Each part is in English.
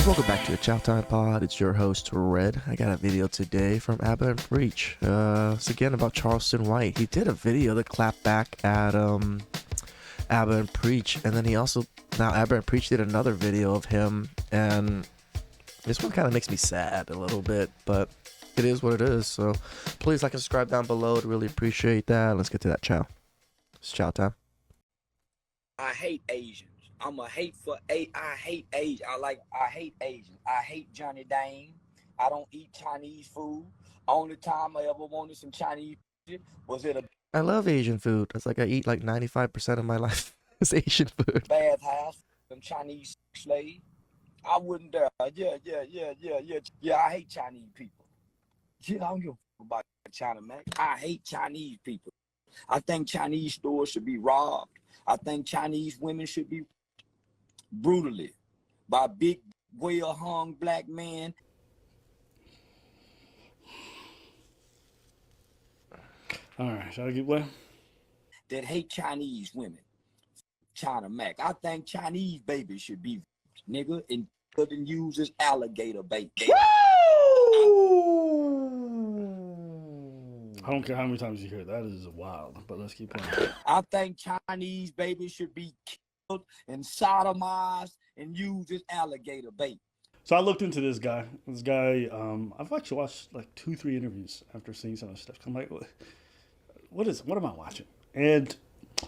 Welcome back to the Chow Time Pod. It's your host, Red. I got a video today from Abba and Preach. It's again about Charleston White. He did a video that clapped back at Abba and Preach, and then he also, now Abba and Preach did another video of him, and this one kind of makes me sad a little bit, but it is what it is. So please like and subscribe down below. I'd really appreciate that. Let's get to that chow. It's chow time. I hate Asians. I hate Asians. I hate Asians. I hate Johnny Dane. I don't eat Chinese food. Only time I ever wanted some Chinese food was at a I love Asian food. It's like I eat like 95% of my life is Asian food. bathhouse, some Chinese slave. I wouldn't dare. Yeah, I hate Chinese people. Yeah, I don't give a fuck about China, man. I hate Chinese people. I think Chinese stores should be robbed. I think Chinese women should be brutally by big, well-hung black men. All right, shall I get what? That hate Chinese women. China Mac. I think Chinese babies should be nigga and couldn't use as alligator bait. I don't care how many times you hear it. That is wild, but let's keep playing. I think Chinese babies should be killed and sodomized and used as alligator bait. So I looked into this guy. This guy, I've actually watched like 2-3 interviews after seeing some of the stuff. I'm like, what am I watching? And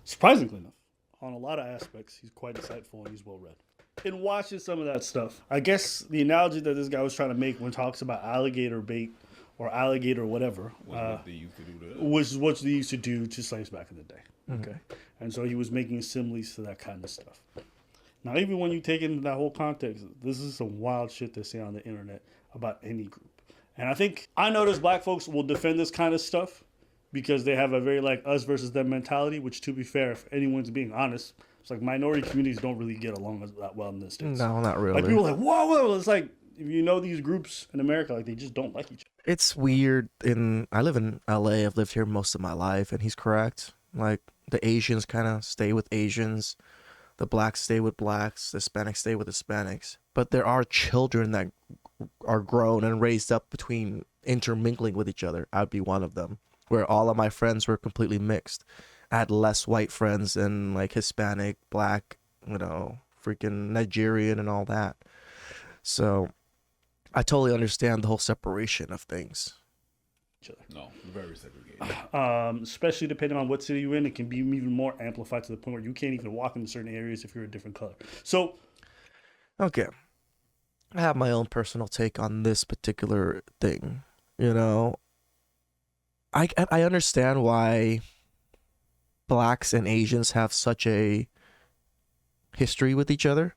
surprisingly enough, on a lot of aspects, he's quite insightful and he's well read. In watching some of that stuff, I guess the analogy that this guy was trying to make when talks about alligator bait or alligator whatever, was what they used to do to slaves back in the day. Okay, and so he was making similes to that kind of stuff. Now, even when you take into that whole context, this is some wild shit they say on the internet about any group. And I notice black folks will defend this kind of stuff because they have a very like us versus them mentality, which, to be fair, if anyone's being honest, it's like minority communities don't really get along that well in this States. No, not really. Like people are like, whoa, it's like, if you know these groups in America, like they just don't like each other. It's weird. I live in LA. I've lived here most of my life, and he's correct. Like the Asians kind of stay with Asians, the blacks stay with blacks, the Hispanics stay with Hispanics. But there are children that are grown and raised up between intermingling with each other. I'd be one of them, where all of my friends were completely mixed. I had less white friends and like Hispanic, black, freaking Nigerian and all that. So I totally understand the whole separation of things. No, very segregated. Especially depending on what city you're in, it can be even more amplified to the point where you can't even walk into certain areas if you're a different color. So, okay, I have my own personal take on this particular thing. I understand why blacks and Asians have such a history with each other,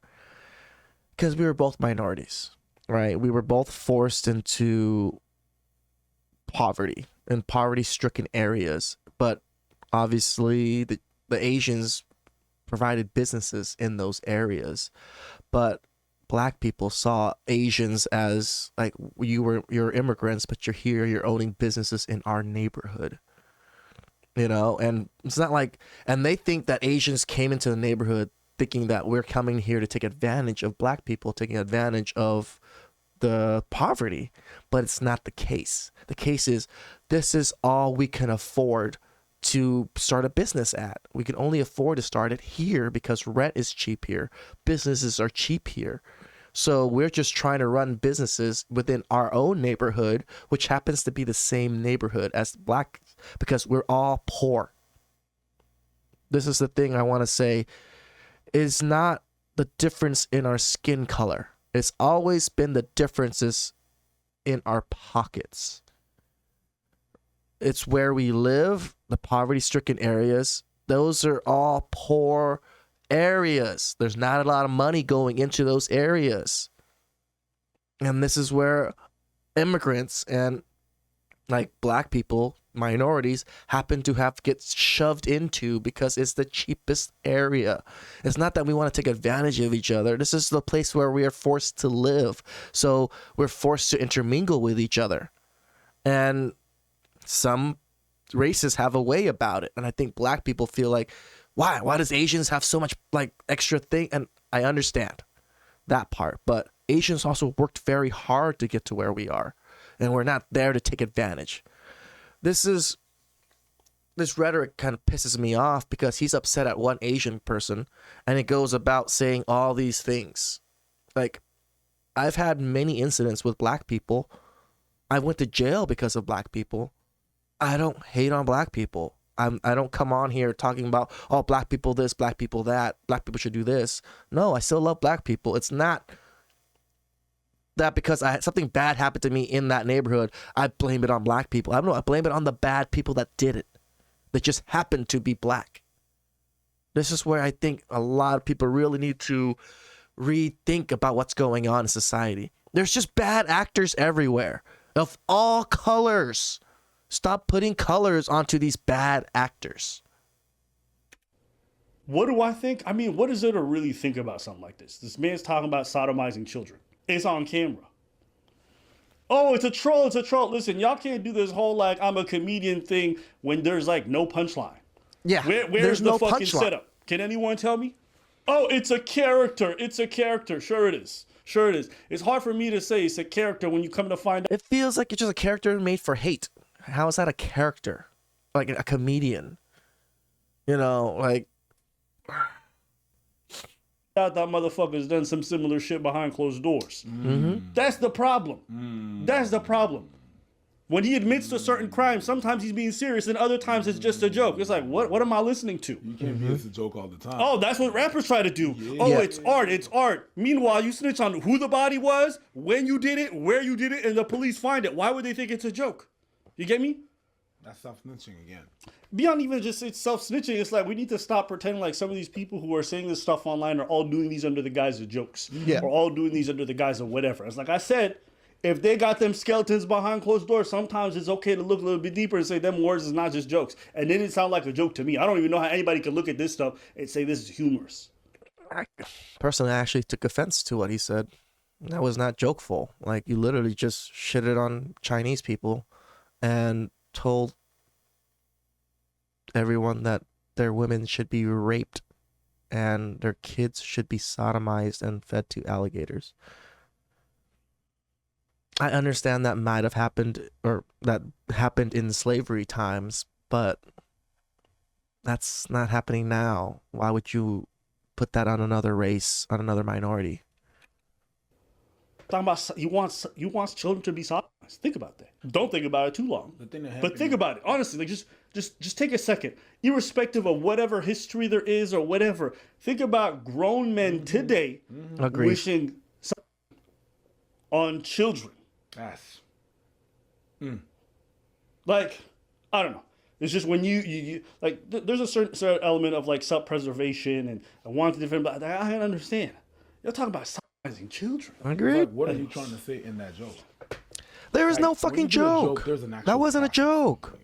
because we were both minorities, right? We were both forced into poverty in poverty-stricken areas, but obviously the Asians provided businesses in those areas, but black people saw Asians as like you're immigrants, but you're here, you're owning businesses in our neighborhood, and it's not like, and they think that Asians came into the neighborhood thinking that we're coming here to take advantage of black people, taking advantage of the poverty, but it's not the case. The case is, this is all we can afford to start a business at. We can only afford to start it here because rent is cheap here. Businesses are cheap here. So we're just trying to run businesses within our own neighborhood, which happens to be the same neighborhood as black, because we're all poor. This is the thing I want to say, is not the difference in our skin color. It's always been the differences in our pockets. It's where we live, the poverty-stricken areas. Those are all poor areas. There's not a lot of money going into those areas. And this is where immigrants and like black people, minorities, happen to get shoved into because it's the cheapest area. It's not that we want to take advantage of each other. This is the place where we are forced to live. So we're forced to intermingle with each other. And some races have a way about it. And I think black people feel like, why does Asians have so much like extra thing? And I understand that part, but Asians also worked very hard to get to where we are, and we're not there to take advantage. This rhetoric kind of pisses me off because he's upset at one Asian person, and it goes about saying all these things. Like, I've had many incidents with black people. I went to jail because of black people. I don't hate on black people. I don't come on here talking about, oh, black people this, black people that, black people should do this. No, I still love black people. It's not that because something bad happened to me in that neighborhood, I blame it on black people. I blame it on the bad people that did it, that just happened to be black. This is where I think a lot of people really need to rethink about what's going on in society. There's just bad actors everywhere of all colors. Stop putting colors onto these bad actors. What do I think? I mean, what is there to really think about something like this? This man's talking about sodomizing children. It's on camera. Oh, it's a troll. It's a troll. Listen, y'all can't do this whole like I'm a comedian thing when there's like no punchline. Yeah, Where's the fucking setup? Can anyone tell me? Oh, it's a character. It's a character. Sure it is. Sure it is. It's hard for me to say it's a character when you come to find out. It feels like it's just a character made for hate. How is that a character? Like a comedian? You know, like... That motherfucker's done some similar shit behind closed doors. Mm-hmm. That's the problem. That's the problem. When he admits to certain crimes, sometimes he's being serious, and other times it's just a joke. It's like, what am I listening to? You can't be a joke all the time. Oh, that's what rappers try to do. Yeah. Oh, it's art, it's art. Meanwhile, you snitch on who the body was, when you did it, where you did it, and the police find it. Why would they think it's a joke? You get me? That's self-snitching again. Beyond even just it's self-snitching, it's like we need to stop pretending like some of these people who are saying this stuff online are all doing these under the guise of jokes. Yeah. Or all doing these under the guise of whatever. It's like I said, if they got them skeletons behind closed doors, sometimes it's okay to look a little bit deeper and say them words is not just jokes. And they didn't sound like a joke to me. I don't even know how anybody could look at this stuff and say this is humorous. Personally, I actually took offense to what he said. That was not jokeful. Like, you literally just shitted on Chinese people and told everyone that their women should be raped and their kids should be sodomized and fed to alligators. I understand that might have happened, or that happened in slavery times, but that's not happening now. Why would you put that on another race, on another minority? Talking about he wants children to be sodomized. Think about that. Don't think about it too long. But think about it. Honestly, like just take a second. Irrespective of whatever history there is or whatever, think about grown men today wishing on children. Yes. Like, I don't know. It's just when you like, there's a certain element of like self-preservation and wanting to defend. I understand. You're talking about sodomizing children. I agree. Like, what are you trying to say in that joke? There is no fucking joke. That wasn't a joke.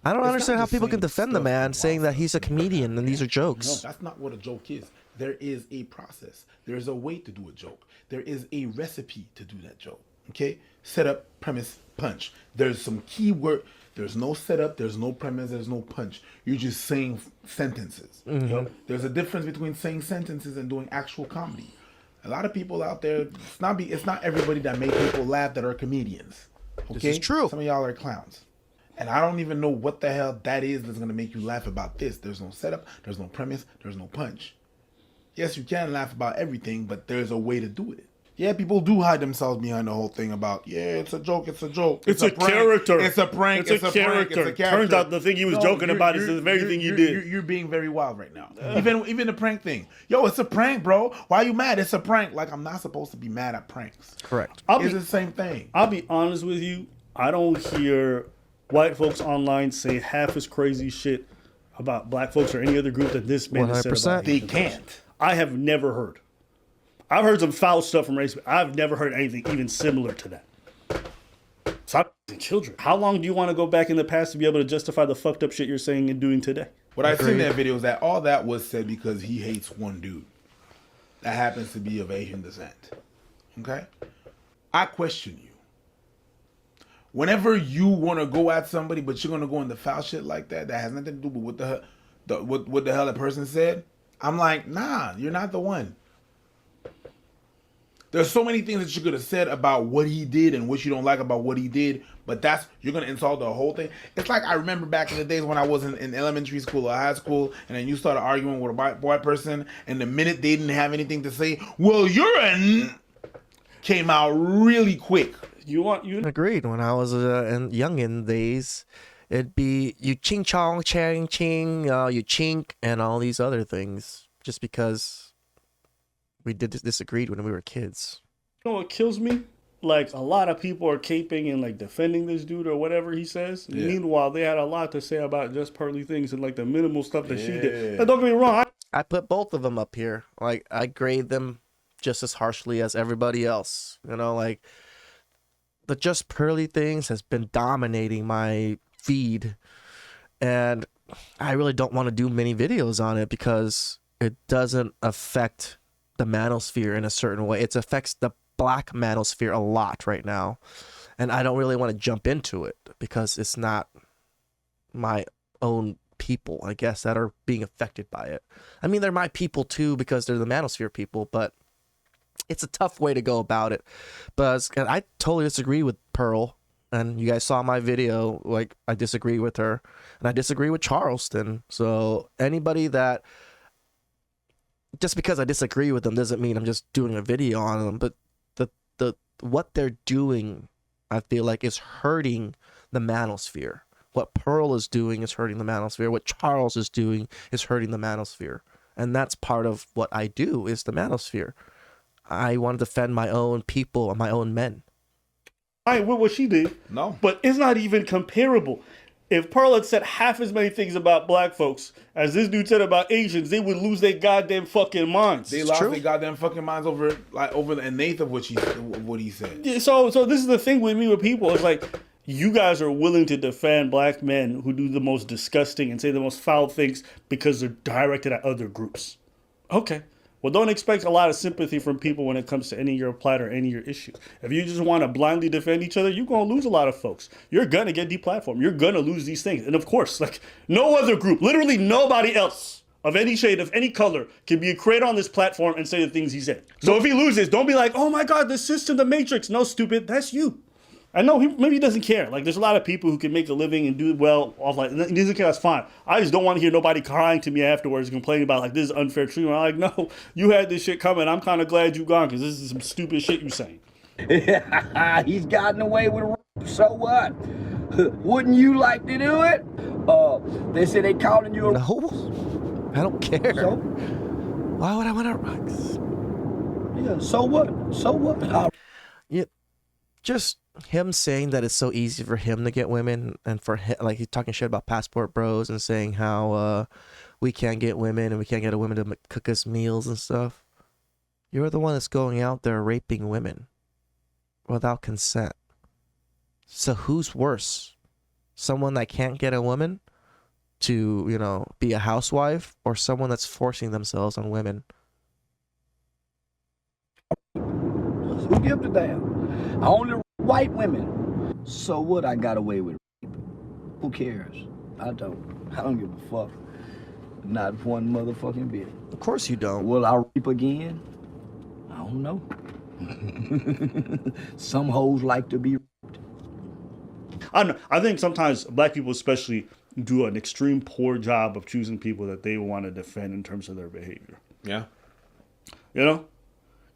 I don't understand how people can defend the man saying that he's a comedian and these are jokes. No, that's not what a joke is. There is a process. There's a way to do a joke. There is a recipe to do that joke. Okay? Setup, premise, punch. There's some key word. There's no setup. There's no premise. There's no punch. You're just saying sentences. Mm-hmm. You know? There's a difference between saying sentences and doing actual comedy. A lot of people out there, it's not everybody that make people laugh that are comedians. Okay? This is true. Some of y'all are clowns. And I don't even know what the hell that is that's going to make you laugh about this. There's no setup. There's no premise. There's no punch. Yes, you can laugh about everything, but there's a way to do it. Yeah, people do hide themselves behind the whole thing about, it's a joke, it's a joke. It's a character. It's a prank. It's a character. Turns out the thing he was joking about is the very thing he did. You're being very wild right now. Even the prank thing. Yo, it's a prank, bro. Why are you mad? It's a prank. Like, I'm not supposed to be mad at pranks. Correct. It's the same thing. I'll be honest with you. I don't hear white folks online say half as crazy shit about black folks or any other group that this man has said about They can't. I have never heard. I've heard some foul stuff from race, but I've never heard anything even similar to that. Stop children. How long do you want to go back in the past to be able to justify the fucked up shit you're saying and doing today? What I seen in that video is that all that was said because he hates one dude that happens to be of Asian descent. Okay? I question you. Whenever you want to go at somebody, but you're going to go into foul shit like that has nothing to do with what the hell that person said, I'm like, nah, you're not the one. There's so many things that you could have said about what he did and what you don't like about what he did, but you're gonna insult the whole thing. It's like I remember back in the days when I was in elementary school or high school, and then you started arguing with a white person, and the minute they didn't have anything to say, well, came out really quick. Agreed. When I was young in days, it'd be you ching chong chang ching, you chink, and all these other things, just because we disagreed when we were kids. You know what kills me? Like, a lot of people are caping and like defending this dude or whatever he says. Yeah. Meanwhile, they had a lot to say about just Pearly things and like the minimal stuff that she did. Now, don't get me wrong. I put both of them up here. Like, I grade them just as harshly as everybody else. You know, like, the just Pearly things has been dominating my feed, and I really don't want to do many videos on it because it doesn't affect the manosphere in a certain way. It affects the black manosphere a lot right now, and I don't really want to jump into it because it's not my own people, I guess, that are being affected by it. I mean, they're my people too because they're the manosphere people, but it's a tough way to go about it. But I totally disagree with Pearl, and you guys saw my video. Like, I disagree with her, and I disagree with Charleston. So anybody that, just because I disagree with them doesn't mean I'm just doing a video on them. But the what they're doing, I feel like, is hurting the manosphere. What Pearl is doing is hurting the manosphere. What Charles is doing is hurting the manosphere. And that's part of what I do, is the manosphere. I want to defend my own people and my own men. I ain't with what she did. No. But it's not even comparable. If Pearl had said half as many things about black folks as this dude said about Asians, they would lose their goddamn fucking minds. They lost their goddamn fucking minds over an eighth of what he said. Yeah, so this is the thing with me with people. It's like, you guys are willing to defend black men who do the most disgusting and say the most foul things because they're directed at other groups. Okay. Well, don't expect a lot of sympathy from people when it comes to any of your plight or any of your issues. If you just want to blindly defend each other, you're going to lose a lot of folks. You're going to get deplatformed. You're going to lose these things. And of course, like, no other group, literally nobody else of any shade, of any color, can be created on this platform and say the things he said. So if he loses, don't be like, oh my God, the system, the matrix. No, stupid, that's you. I know maybe he doesn't care. Like, there's a lot of people who can make a living and do well off like, he doesn't care, that's fine. I just don't want to hear nobody crying to me afterwards complaining about like, this is unfair treatment. I'm like, no, you had this shit coming. I'm kind of glad you gone because this is some stupid shit you saying. He's gotten away with it. So what? Wouldn't you like to do it? They say they calling you a... No, I don't care. So? Why would I want to... Yeah, so what? So what? Yeah, just him saying that it's so easy for him to get women, and for him, like, he's talking shit about Passport Bros and saying how we can't get women and we can't get a woman to cook us meals and stuff. You're the one that's going out there raping women without consent. So who's worse? Someone that can't get a woman to, you know, be a housewife, or someone that's forcing themselves on women? Who gives a damn? Only white women. So what? I got away with rape. Who cares? I don't give a fuck. Not one motherfucking bit. Of course you don't. Will I rape again? I don't know. Some hoes like to be raped. I don't know. I think sometimes black people especially do an extreme poor job of choosing people that they want to defend in terms of their behavior. Yeah. You know?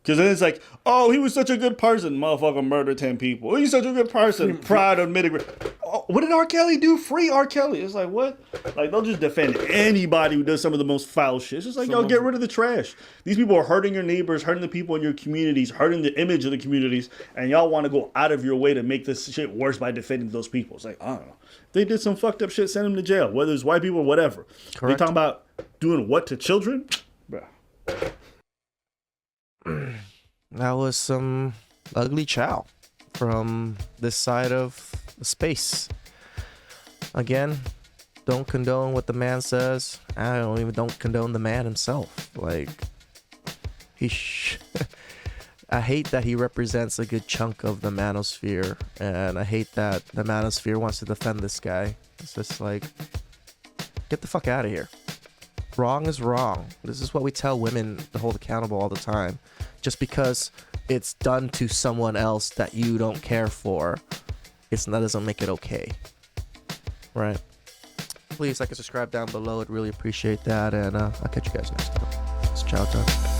Because then it's like, oh, he was such a good person. Motherfucker murdered 10 people. Oh, he's such a good person. Proud of admitting. Oh, what did R. Kelly do? Free R. Kelly. It's like, what? Like, they'll just defend anybody who does some of the most foul shit. It's just like, yo, get rid of the trash. These people are hurting your neighbors, hurting the people in your communities, hurting the image of the communities, and y'all want to go out of your way to make this shit worse by defending those people. It's like, I don't know. They did some fucked up shit, send them to jail, whether it's white people or whatever. Correct. They talking about doing what to children? Bruh. That was some ugly chow from this side of the space. Again, don't condone what the man says. I don't condone the man himself. Like, I hate that he represents a good chunk of the manosphere, and I hate that the manosphere wants to defend this guy. It's just like, get the fuck out of here. Wrong is wrong. This is what we tell women to hold accountable all the time. Just because it's done to someone else that you don't care for, that doesn't make it okay. Right? Please like and subscribe down below. I'd really appreciate that. And I'll catch you guys next time. It's chow time.